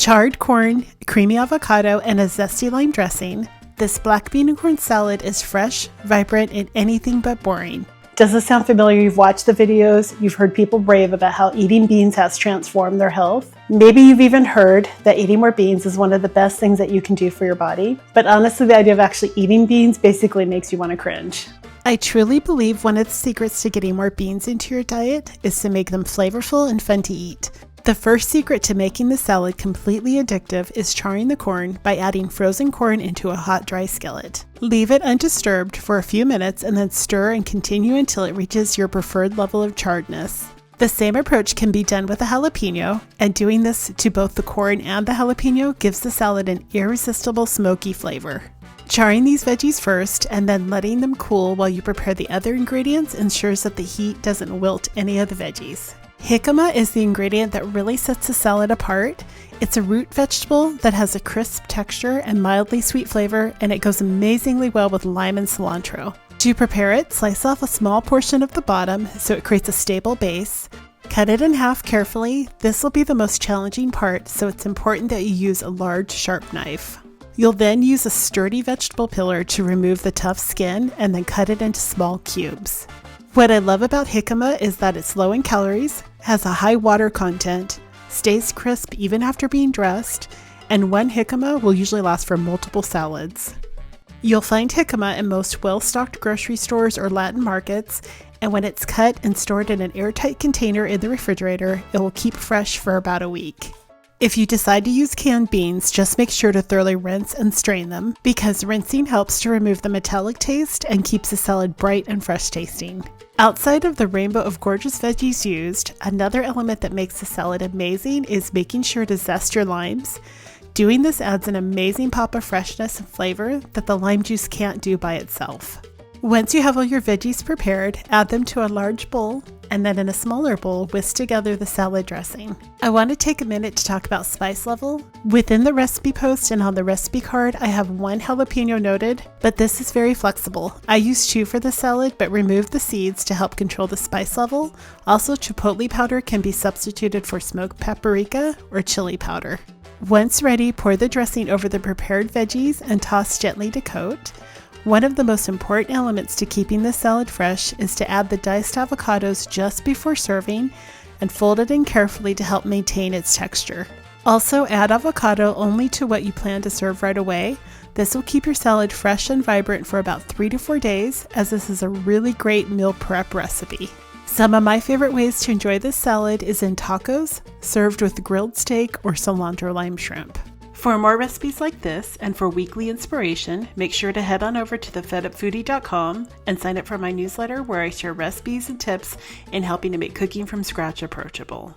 charred corn, creamy avocado, and a zesty lime dressing, this black bean and corn salad is fresh, vibrant, and anything but boring. Does this sound familiar? You've watched the videos, you've heard people rave about how eating beans has transformed their health. Maybe you've even heard that eating more beans is one of the best things that you can do for your body. But honestly, the idea of actually eating beans basically makes you want to cringe. I truly believe one of the secrets to getting more beans into your diet is to make them flavorful and fun to eat. The first secret to making the salad completely addictive is charring the corn by adding frozen corn into a hot, dry skillet. Leave it undisturbed for a few minutes and then stir and continue until it reaches your preferred level of charredness. The same approach can be done with a jalapeno, and doing this to both the corn and the jalapeno gives the salad an irresistible smoky flavor. Charring these veggies first and then letting them cool while you prepare the other ingredients ensures that the heat doesn't wilt any of the veggies. Jicama is the ingredient that really sets the salad apart. It's a root vegetable that has a crisp texture and mildly sweet flavor, and it goes amazingly well with lime and cilantro. To prepare it, slice off a small portion of the bottom so it creates a stable base. Cut it in half carefully. This will be the most challenging part, so it's important that you use a large, sharp knife. You'll then use a sturdy vegetable peeler to remove the tough skin and then cut it into small cubes. What I love about jicama is that it's low in calories, has a high water content, stays crisp even after being dressed, and one jicama will usually last for multiple salads. You'll find jicama in most well-stocked grocery stores or Latin markets, and when it's cut and stored in an airtight container in the refrigerator, it will keep fresh for about a week. If you decide to use canned beans, just make sure to thoroughly rinse and strain them, because rinsing helps to remove the metallic taste and keeps the salad bright and fresh tasting. Outside of the rainbow of gorgeous veggies used, another element that makes the salad amazing is making sure to zest your limes. Doing this adds an amazing pop of freshness and flavor that the lime juice can't do by itself. Once you have all your veggies prepared, add them to a large bowl, and then in a smaller bowl, whisk together the salad dressing. I want to take a minute to talk about spice level. Within the recipe post and on the recipe card, I have 1 jalapeno noted, but this is very flexible. I use 2 for the salad, but remove the seeds to help control the spice level. Also, chipotle powder can be substituted for smoked paprika or chili powder. Once ready, pour the dressing over the prepared veggies and toss gently to coat. One of the most important elements to keeping the salad fresh is to add the diced avocados just before serving and fold it in carefully to help maintain its texture. Also, add avocado only to what you plan to serve right away. This will keep your salad fresh and vibrant for about 3 to 4 days, as this is a really great meal prep recipe. Some of my favorite ways to enjoy this salad is in tacos, served with grilled steak or cilantro lime shrimp. For more recipes like this and for weekly inspiration, make sure to head on over to thefedupfoodie.com and sign up for my newsletter where I share recipes and tips in helping to make cooking from scratch approachable.